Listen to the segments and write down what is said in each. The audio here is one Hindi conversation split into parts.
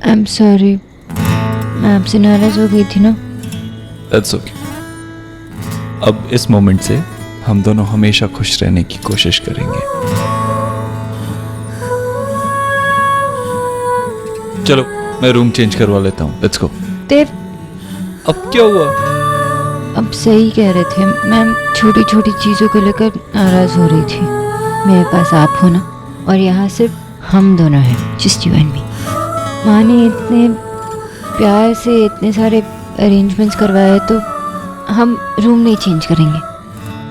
आई एम सॉरी, मैं आपसे नाराज हो गई थी ना। That's okay. अब इस मोमेंट से हम दोनों हमेशा खुश रहने की कोशिश करेंगे। चलो मैं रूम चेंज करवा लेता हूँ। Let's go. देव, अब क्या हुआ? अब सही कह रहे थे, मैं छोटी छोटी चीज़ों को लेकर नाराज हो रही थी। मेरे पास आप हो ना, और यहाँ सिर्फ हम दोनों हैं, जस्ट यू एंड मी। माँ ने इतने प्यार से इतने सारे अरेंजमेंट्स करवाए, तो हम रूम नहीं चेंज करेंगे।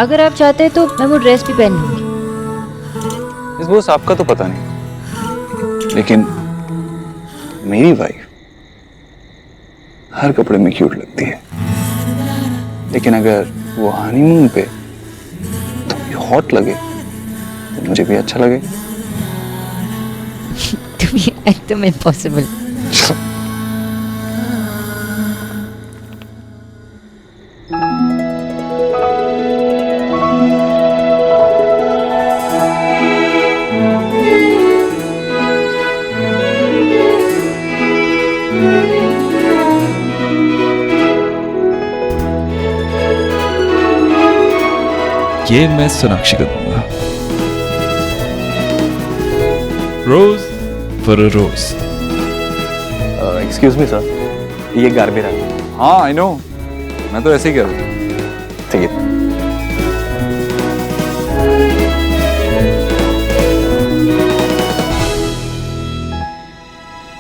अगर आप चाहते हैं तो मैं वो ड्रेस भी पहन लूँगी। इस बॉस आपका तो पता नहीं, लेकिन मेरी वाइफ हर कपड़े में क्यूट लगती है। लेकिन अगर वो हनीमून पे थोड़ी हॉट लगे तो मुझे भी अच्छा लगे। To be एकदम इम्पॉसिबल। ये मैं सोनाक्षी को दूंगा। Rose for a rose. Excuse me sir, ये गार्बेरा है। हाँ आई नो, मैं तो ऐसे ही कह रहा हूँ। ठीक है।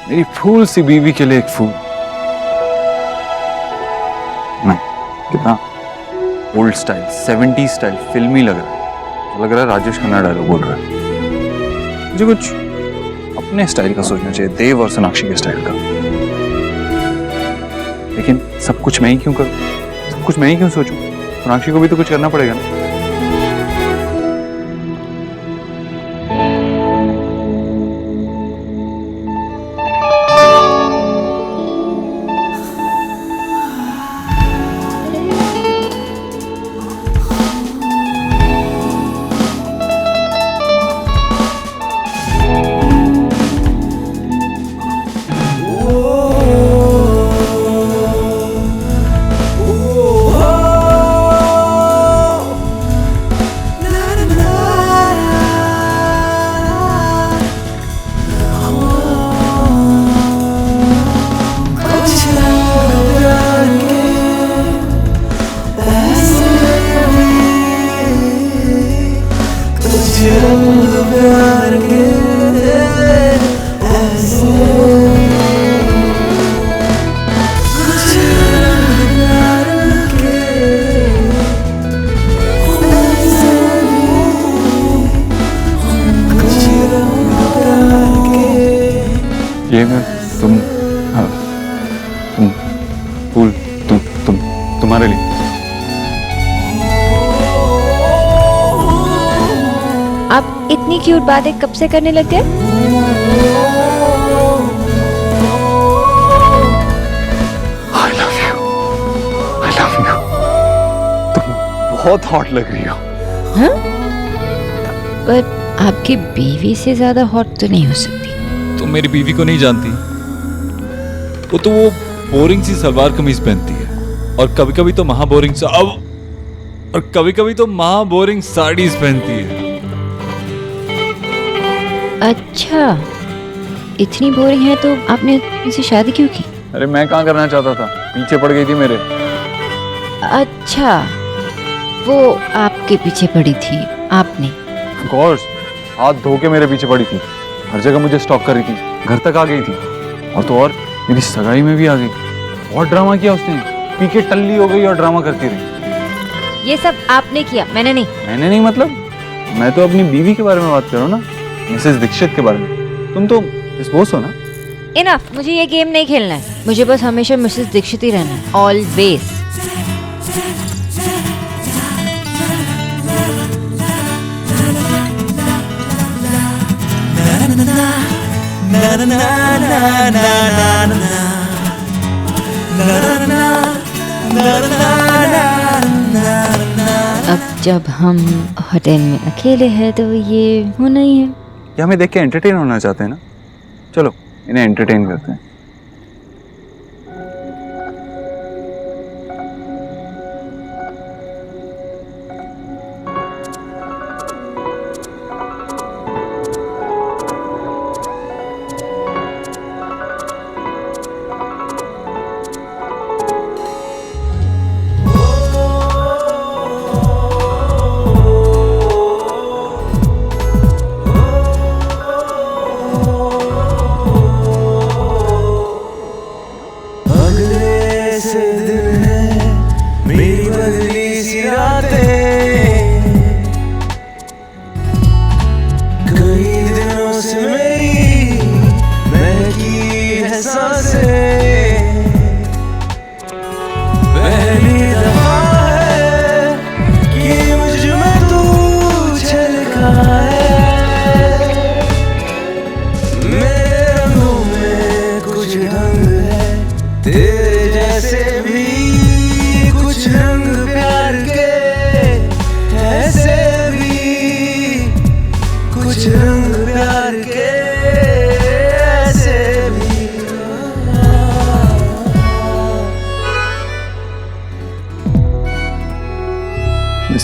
मेरी फूल सी बीवी के लिए एक फूल। नहीं, कितना ओल्ड स्टाइल, 70 स्टाइल, फिल्मी लग रहा है। लग रहा है राजेश खन्ना डायलॉग बोल रहा है। मुझे कुछ अपने स्टाइल का सोचना चाहिए, देव और सोनाक्षी के स्टाइल का। लेकिन सब कुछ मैं ही क्यों करूं? सब कुछ मैं ही क्यों सोचूं? सोनाक्षी को भी तो कुछ करना पड़ेगा ना। ये तुम फूल तुम्हारे लिए। आप इतनी क्यूट बातें कब से करने लग गए? I love you, I love you. तुम बहुत हॉट लग रही हो। हाँ? पर आपकी बीवी से ज्यादा हॉट तो नहीं हो सकती। तुम मेरी बीवी को नहीं जानती। वो तो वो बोरिंग सी सलवार कमीज पहनती है, और कभी कभी तो महा बोरिंग साड़ीज पहनती है। अच्छा, इतनी बोरिंग है तो आपने उनसे शादी क्यों की? अरे मैं कहाँ करना चाहता था, पीछे पड़ गई थी मेरे। अच्छा, वो आपके पीछे पड़ी थी, आपने? ऑफ कोर्स, हाथ धो के मेरे पीछे पड़ी थी, हर जगह मुझे स्टॉक कर रही थी, घर तक आ गई थी, और तो और मेरी सगाई में भी आ गई। बहुत ड्रामा किया उसने, पी के टल्ली हो गई और ड्रामा करती रही। ये सब आपने किया, मैंने नहीं। मैंने नहीं मतलब, मैं तो अपनी बीवी के बारे में बात कर रहा हूँ ना, मिसेस दीक्षित के बारे में। तुम तो इस बॉस हो ना। इनफ, मुझे ये गेम नहीं खेलना है। मुझे बस हमेशा मिसेस दीक्षित ही रहना है, ऑलवेज। अब जब हम होटल में अकेले हैं तो ये होना ही है। ये हमें देख के एंटरटेन होना चाहते हैं ना। चलो इन्हें एंटरटेन करते हैं।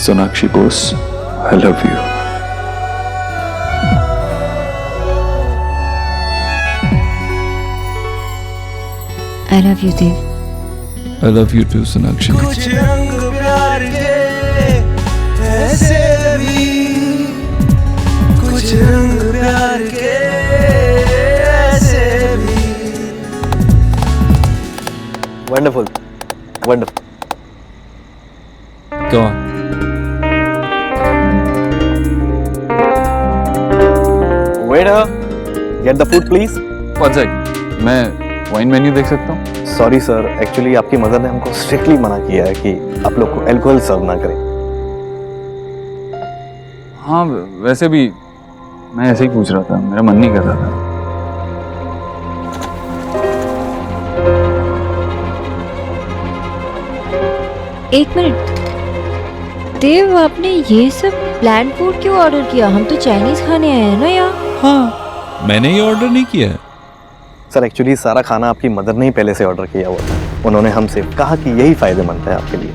Sonakshi Bose, I love you. I love you, Dev. I love you too, Sonakshi. कुछ रंग प्यार के ऐसे भी, कुछ रंग प्यार के ऐसे भी। Wonderful, wonderful. Go on. Waiter, get the food please. One sec, मैं वाइन मेन्यू देख सकता हूँ? सॉरी सर, एक्चुअली आपकी मदर ने हमको स्ट्रिक्टली मना किया है कि आप लोग को अल्कोहल सर्व ना करें। हाँ, वैसे भी मैं ऐसे ही पूछ रहा था, मेरा मन नहीं कर रहा था। एक मिनट देव, आपने ये सब प्लान फूड क्यों ऑर्डर किया? हम तो चाइनीज खाने आए हैं ना यहाँ। हाँ, मैंने ये ऑर्डर नहीं किया है। सर एक्चुअली सारा खाना आपकी मदर ने ही पहले से ऑर्डर किया हुआ था। उन्होंने हमसे कहा कि यही फायदेमंद है आपके लिए।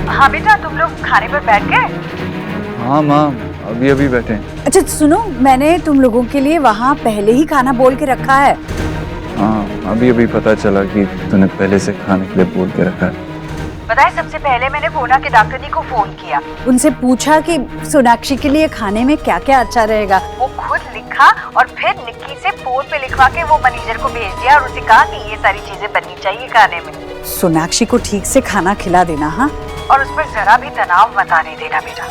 हाँ बेटा, तुम लोग खाने पर बैठ गए? हाँ माँ, अभी अभी बैठे हैं। अच्छा सुनो, मैंने तुम लोगों के लिए वहाँ पहले ही खाना बोल के रखा है। हाँ, अभी अभी पता चला कि तूने पहले से खाने के लिए बोल के रखा है। पता है, सबसे पहले मैंने पूना के डॉक्टर जी को फोन किया, उनसे पूछा कि सोनाक्षी के लिए खाने में क्या क्या अच्छा रहेगा। वो खुद लिखा और फिर निक्की से फोन पे लिखवा के वो मैनेजर को भेज दिया और उसे कहा कि ये सारी चीजें बननी चाहिए खाने में। सोनाक्षी को ठीक से खाना खिला देना, हाँ, और उस पर जरा भी तनाव मत आने देना बेटा।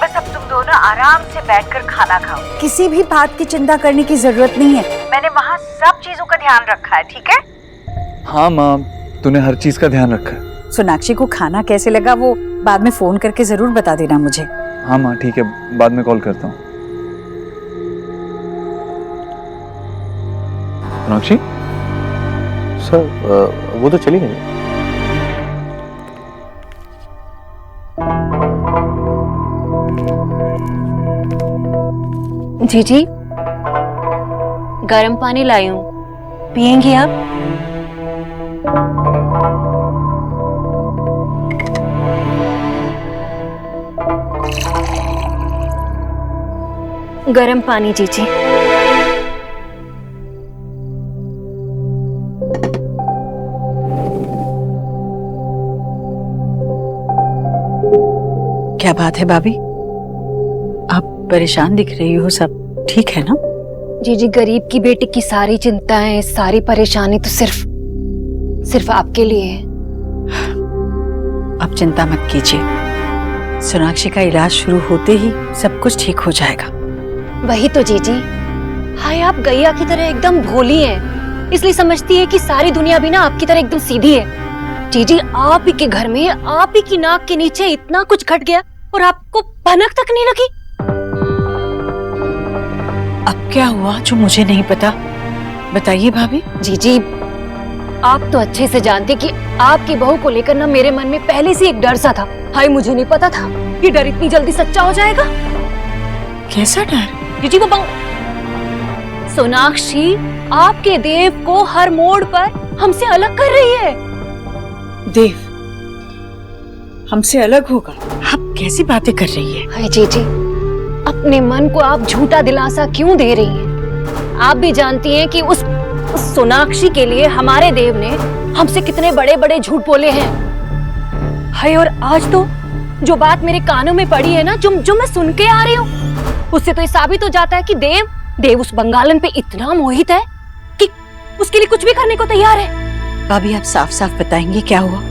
बस अब तुम दोनों आराम से बैठकर खाना खाओ, किसी भी बात की चिंता करने की जरूरत नहीं है। मैंने वहाँ सब चीजों का ध्यान रखा है, ठीक है? हाँ माँ, तूने हर चीज का ध्यान रखा है। सोनाक्षी को खाना कैसे लगा वो बाद में फोन करके जरूर बता देना मुझे। हाँ माँ, ठीक है, बाद में कॉल करता हूँ। सोनाक्षी? सर वो तो चली गई। जीजी, गर्म पानी लाई हूँ, पियेंगी आप? गर्म पानी जीजी। क्या बात है भाभी, आप परेशान दिख रही हो, सब ठीक है ना? जीजी, गरीब की बेटी की सारी चिंताएं, सारी परेशानी तो सिर्फ आपके लिए है। अब चिंता मत कीजिए, सोनाक्षी का इलाज शुरू होते ही सब कुछ ठीक हो जाएगा। वही तो जीजी, हाय आप गैया की तरह एकदम भोली हैं, इसलिए समझती है कि सारी दुनिया भी ना आपकी तरह एकदम सीधी है। जीजी, आप ही के घर में, आप ही की नाक के नीचे इतना कुछ घट गया और आपको भनक तक नहीं लगी। अब क्या हुआ जो मुझे नहीं पता, बताइए भाभी। जीजी, आप तो अच्छे से जानते कि आपकी बहू को लेकर ना मेरे मन में पहले से एक डर सा था। हाय, मुझे नहीं पता था ये डर इतनी जल्दी सच्चा हो जाएगा। कैसा डर? जीजी वो सोनाक्षी आपके देव को हर मोड़ पर हमसे अलग कर रही है। देव हमसे अलग होगा? आप कैसी बातें कर रही है? हाय जीजी, अपने मन को आप झूठा दिलासा क्यों दे रही हैं? आप भी जानती हैं कि उस सोनाक्षी के लिए हमारे देव ने हमसे कितने बड़े बड़े झूठ बोले हैं। हाय, और आज तो जो बात मेरे कानों में पड़ी है ना, जो मैं सुन के आ रही हूँ, उससे तो ये साबित हो जाता है कि देव उस बंगालन पे इतना मोहित है कि उसके लिए कुछ भी करने को तैयार है। भाभी आप साफ साफ बताएंगे क्या हुआ?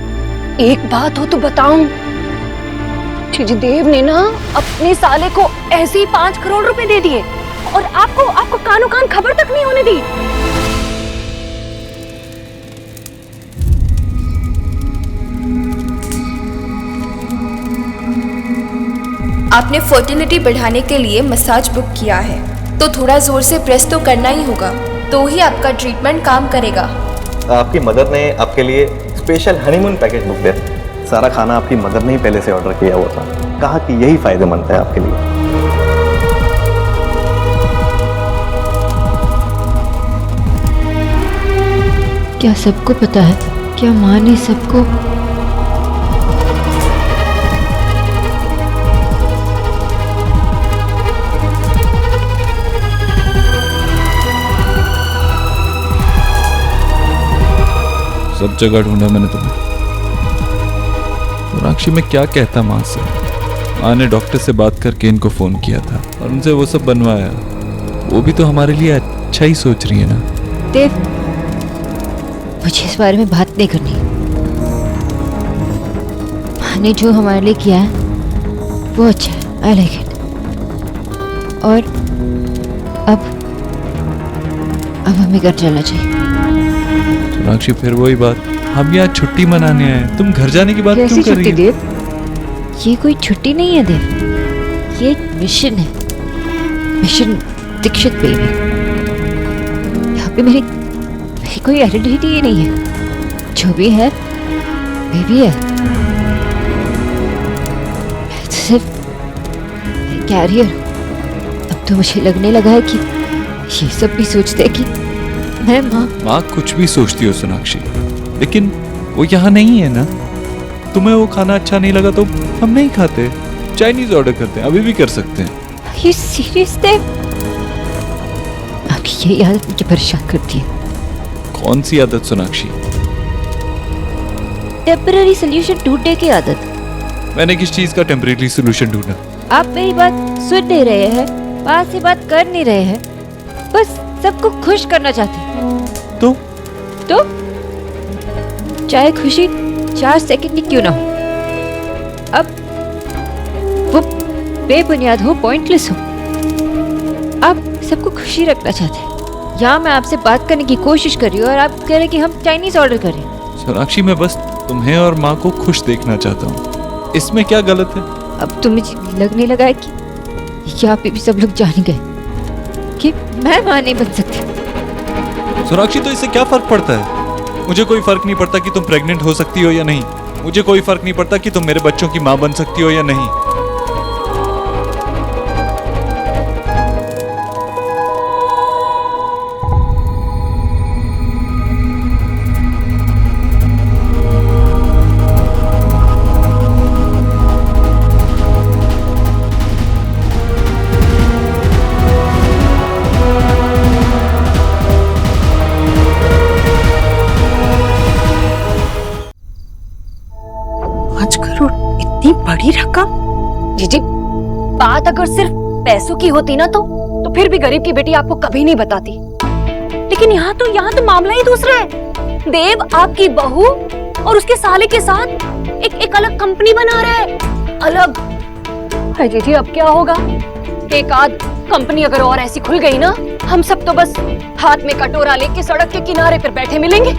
एक बात हो तो बताऊं, जी देव ने ना अपने साले को ऐसे ही 5 करोड़ रुपए दे दिए और आपको कानो कान खबर तक नहीं होने दी। आपने फर्टिलिटी बढ़ाने के लिए मसाज बुक किया है, तो थोड़ा जोर से प्रेस तो करना ही होगा, तो ही आपका ट्रीटमेंट काम करेगा। आपकी मदर ने आपके लिए स्पेशल हनीमून पैकेज बुक किया। सारा खाना आपकी मदर ने ही पहले से ऑर्डर किया हुआ था। कहा कि यही फायदेमंद है आपके लिए। क्या सबको पता है? क्या माँ ने सबको? सब जगह ढूंढा मैंने तुम्हें। सोनाक्षी मैं क्या कहता माँ से? माँ ने डॉक्टर से बात करके इनको फोन किया था और उनसे वो सब बनवाया। वो भी तो हमारे लिए अच्छा ही सोच रही है ना। देव, मुझे इस बारे में बात नहीं करनी। माँ ने जो हमारे लिए किया है वो अच्छा है, आई लाइक इट। और अब हमें घर चलना चाहिए। सोनाक्षी फिर वही बात, हम यहाँ छुट्टी मनाने आए, तुम घर जाने की बात क्यों कर रही हो? देव, ये कोई छुट्टी नहीं है देव, ये एक मिशन है। Mission Dikshit baby. यहाँ पे मेरी कोई आइडेंटिटी ही नहीं है। जो भी है बेबी है। मैं तो सिर्फ कैरियर। अब तो मुझे लगने लगा है कि ये सब भी सोचते हैं कि मैं माँ कुछ भी सोचती हो सोनाक्षी, लेकिन वो यहाँ नहीं है ना। तुम्हें वो खाना अच्छा नहीं लगा तो हम नहीं खाते, चाइनीज ऑर्डर करते हैं, अभी भी कर सकते हैं। ये सीरियस थे? आपकी यही आदत मुझे परेशान करती है। कौन सी आदत सोनाक्षी? टेम्पररी सोल्यूशन ढूंढने की आदत। मैंने किस चीज का टेम्परेरी सोल्यूशन ढूंढा? आप मेरी बात सुन नहीं रहे हैं, बात से बात कर नहीं रहे हैं, बस सबको खुश करना चाहते हैं। तो चाहे खुशी 4 सेकंड की क्यों ना हो, अब वो बेबुनियाद हो, पॉइंटलेस हो, आप सबको खुशी रखना चाहते हैं। यहाँ मैं आपसे बात करने की कोशिश कर रही हूँ और आप कह रहे हैं कि हम चाइनीज ऑर्डर करें। सोनाक्षी मैं बस तुम्हें और माँ को खुश देखना चाहता हूँ, इसमें क्या गलत है? अब तो मुझे लगने लगा है कि यहाँ पे भी सब लोग जान गए कि मैं माँ नहीं बन सकती। सोनाक्षी तो इससे क्या फर्क पड़ता है? मुझे कोई फर्क नहीं पड़ता कि तुम प्रेग्नेंट हो सकती हो या नहीं। मुझे कोई फर्क नहीं पड़ता कि तुम मेरे बच्चों की माँ बन सकती हो या नहीं। बड़ी रकम? जीजी, बात अगर सिर्फ पैसों की होती ना तो फिर भी गरीब की बेटी आपको कभी नहीं बताती। लेकिन यहाँ तो मामला ही दूसरा है। देव आपकी बहू और उसके साले के साथ एक अलग कंपनी बना रहा है। अलग है जीजी, अब क्या होगा? एक आध कंपनी अगर और ऐसी खुल गई ना, हम सब तो बस हाथ में कटोरा लेके सड़क के किनारे पर बैठे मिलेंगे।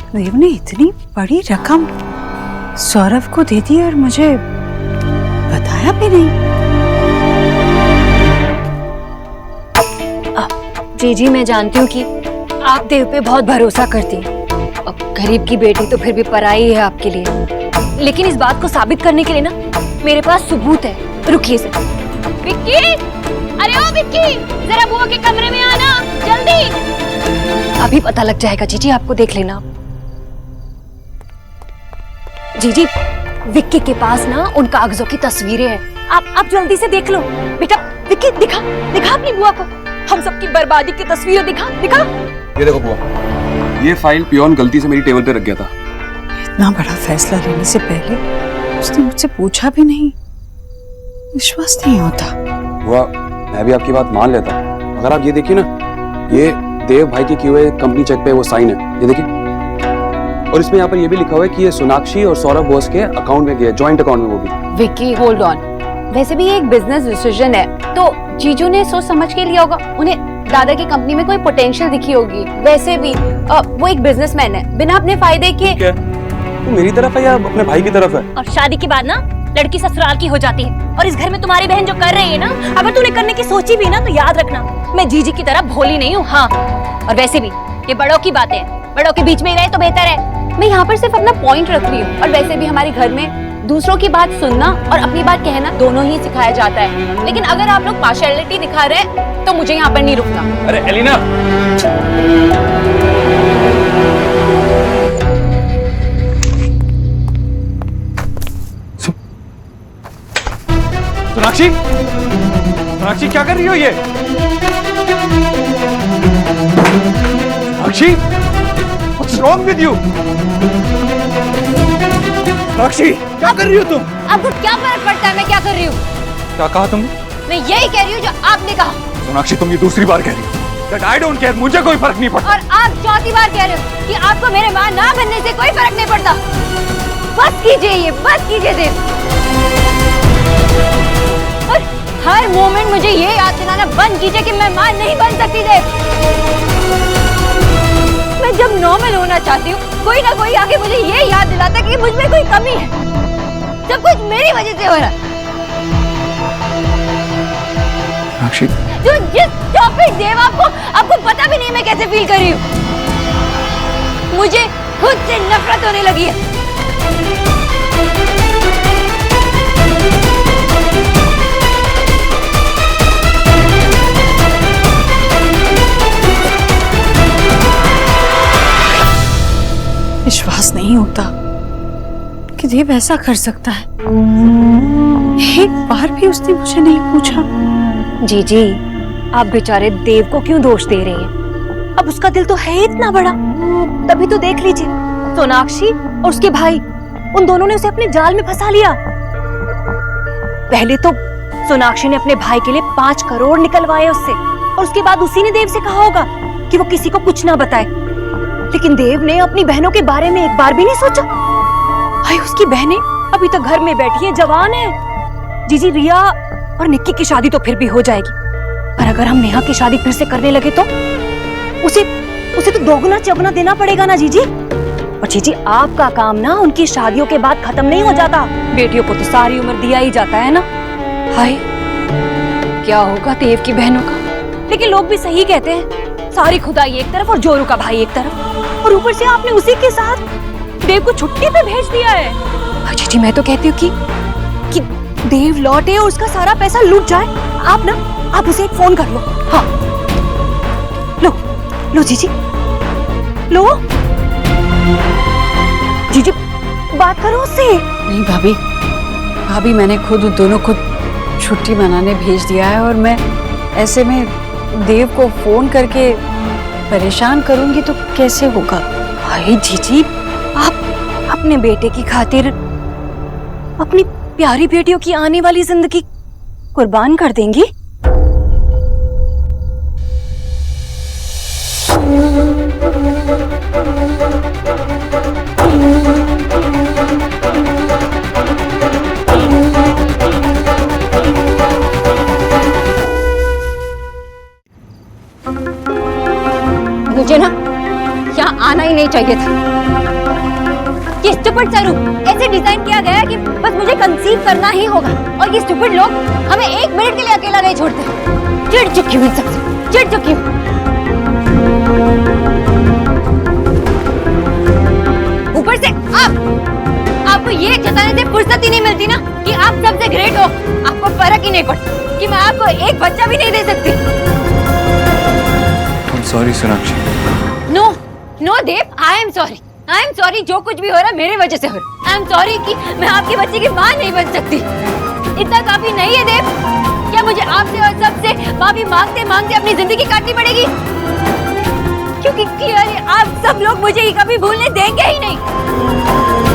देव ने इतनी बड़ी रकम सौरभ को दे दी और मुझे बताया भी नहीं। जी मैं जानती हूँ कि आप देव पे बहुत भरोसा करती हैं। अब गरीब की बेटी तो फिर भी पराई है आपके लिए। लेकिन इस बात को साबित करने के लिए ना मेरे पास सबूत है। रुकिए सर। विक्की, अरे ओ विक्की, जरा बुआ के कमरे में आना जल्दी। अभी पता लग जाएगा जीजी, आपको देख लेना। जीजी, विक्की के पास ना उन कागजों की तस्वीरें हैं। आप जल्दी से देख लो। बेटा विक्की, दिखा अपनी बुआ को हम सबकी बर्बादी की तस्वीरें। दिखा। ये देखो बुआ, ये फाइल पियोन गलती से मेरी टेबल पे रख गया था। इतना बड़ा फैसला लेने से पहले उसने मुझसे पूछा भी नहीं। विश्वास नहीं होता। बुआ, मैं भी आपकी बात मान लेता, अगर आप ये देखिए ना, ये देव भाई के किए हुए कंपनी चेक पे वो साइन है, ये देखिए। और इसमें यहाँ पर ये भी लिखा हुआ है कि ये सोनाक्षी और सौरभ बोस के अकाउंट में गया, जॉइंट अकाउंट में वो भी। विक्की होल्ड ऑन, वैसे भी ये एक बिजनेस डिसीजन है, तो जीजू ने सोच समझ के लिया होगा। उन्हें दादा की कंपनी में कोई पोटेंशियल दिखी होगी। वैसे भी वो एक बिजनेसमैन है, बिना अपने फायदे के। क्या तू मेरी तरफ है या अपने भाई की तरफ है? और शादी के बाद ना लड़की ससुराल की हो जाती है, और इस घर में तुम्हारी बहन जो कर रही है ना, अगर तूने करने की सोची भी ना तो याद रखना मैं जीजी की तरह भोली नहीं हूँ। हाँ, और वैसे भी ये बड़ों की बातें हैं, बड़ों के बीच में ही रहे तो बेहतर है। मैं यहाँ पर सिर्फ अपना पॉइंट रख रही हूँ। और वैसे भी हमारे घर में दूसरों की बात सुनना और अपनी बात कहना दोनों ही सिखाया जाता है। लेकिन अगर आप लोग पार्शियलिटी दिखा रहे हैं तो मुझे यहाँ पर नहीं रुकना। अरे एलिना, सोनाक्षी क्या कर रही हो ये? Sonakshi, what's wrong with you? Sonakshi, क्या कर रही हो तुम? आपको क्या फर्क पड़ता है मैं क्या कर रही हूँ? क्या कहा तुमने? मैं यही कह रही हूँ जो आपने कहा। सोनाक्षी, तुम ये दूसरी बार कह रही हो। That I don't care, मुझे कोई फर्क नहीं पड़ता। और आप चौथी बार कह रहे हो कि आपको मेरे मां ना बनने से कोई फर्क नहीं पड़ता। बस कीजिए देव। और हर मोमेंट मुझे ये याद दिलाना बंद कीजिए कि मैं मां नहीं बन सकती देव। मैं जब नॉर्मल होना चाहती हूँ, कोई ना कोई आके मुझे ये याद दिलाता है कि मुझ में कोई कमी है। सब कुछ मेरी वजह से हो रहा है। जो जिस टॉपिक देव आपको पता भी नहीं मैं कैसे फील कर रही हूँ। मुझे खुद से नफरत होने लगी है। विश्वास नहीं होता कि देव ऐसा कर सकता है। एक बार भी उसने मुझे नहीं पूछा। जी, आप बेचारे देव को क्यों दोष दे रही हैं? अब उसका दिल तो है इतना बड़ा, तभी तो देख लीजिए सोनाक्षी और उसके भाई, उन दोनों ने उसे अपने जाल में फंसा लिया। पहले तो सोनाक्षी ने अपने भाई के लिए 5 करोड़ निकलवाए उससे, और उसके बाद उसी ने देव से कहा होगा कि वो किसी को कुछ ना बताए। लेकिन देव ने अपनी बहनों के बारे में एक बार भी नहीं सोचा। भाई, उसकी बहनें अभी तक घर में बैठी हैं, जवान है। जीजी, रिया और निक्की की शादी तो फिर भी हो जाएगी, पर अगर हम नेहा की शादी फिर से करने लगे तो उसे तो दोगुना चौगुना देना पड़ेगा ना जीजी। और जीजी, आपका काम ना उनकी शादियों के बाद खत्म नहीं हो जाता, बेटियों को तो सारी उम्र दिया ही जाता है ना। हाय, क्या होगा देव की बहनों का? लेकिन लोग भी सही कहते हैं, सारी खुदाई एक तरफ और जोरू का भाई एक तरफ, और ऊपर से आपने उसी के साथ देव को छुट्टी पे भेज दिया है। जीजी, मैं तो कहती हूँ कि देव लौटे और उसका सारा पैसा लूट जाए। आप उसे एक फोन कर लो। हाँ, लो जीजी, लो जीजी, बात करो उससे। नहीं भाभी, मैंने खुद दोनों को छुट्टी मनाने भेज दिया है, और मैं ऐसे में देव को फोन करके परेशान करूंगी तो कैसे होगा? भाई जीजी, आप अपने बेटे की खातिर अपनी प्यारी बेटियों की आने वाली जिंदगी कुर्बान कर देंगी? मुझे ना यहाँ आना ही नहीं चाहिए था। ये स्टूपिड सा रूम ऐसे डिजाइन किया गया है कि बस मुझे कंसीव करना ही होगा, और ये स्टूपिड लोग हमें 1 मिनट के लिए अकेला नहीं छोड़ते। चिढ़ चुकी हूँ इन सबसे, चिढ़ चुकी हूँ। आपको ये जताने से फुर्सत ही नहीं मिलती ना कि आप सबसे ग्रेट हो। आपको फर्क ही नहीं पड़ता कि मैं आपको एक बच्चा भी नहीं दे सकती। I'm sorry, Sonakshi. No Dev, I am sorry. जो कुछ भी हो रहा है मेरे वजह से हो रहा है। आई एम सॉरी कि मैं आपके बच्चे की माँ नहीं बन सकती। इतना काफी नहीं है देव? क्या मुझे आपसे और सबसे माफी मांगते मांगते अपनी जिंदगी काटनी पड़ेगी? क्योंकि क्लियरली आप सब लोग मुझे ये कभी भूलने देंगे ही नहीं।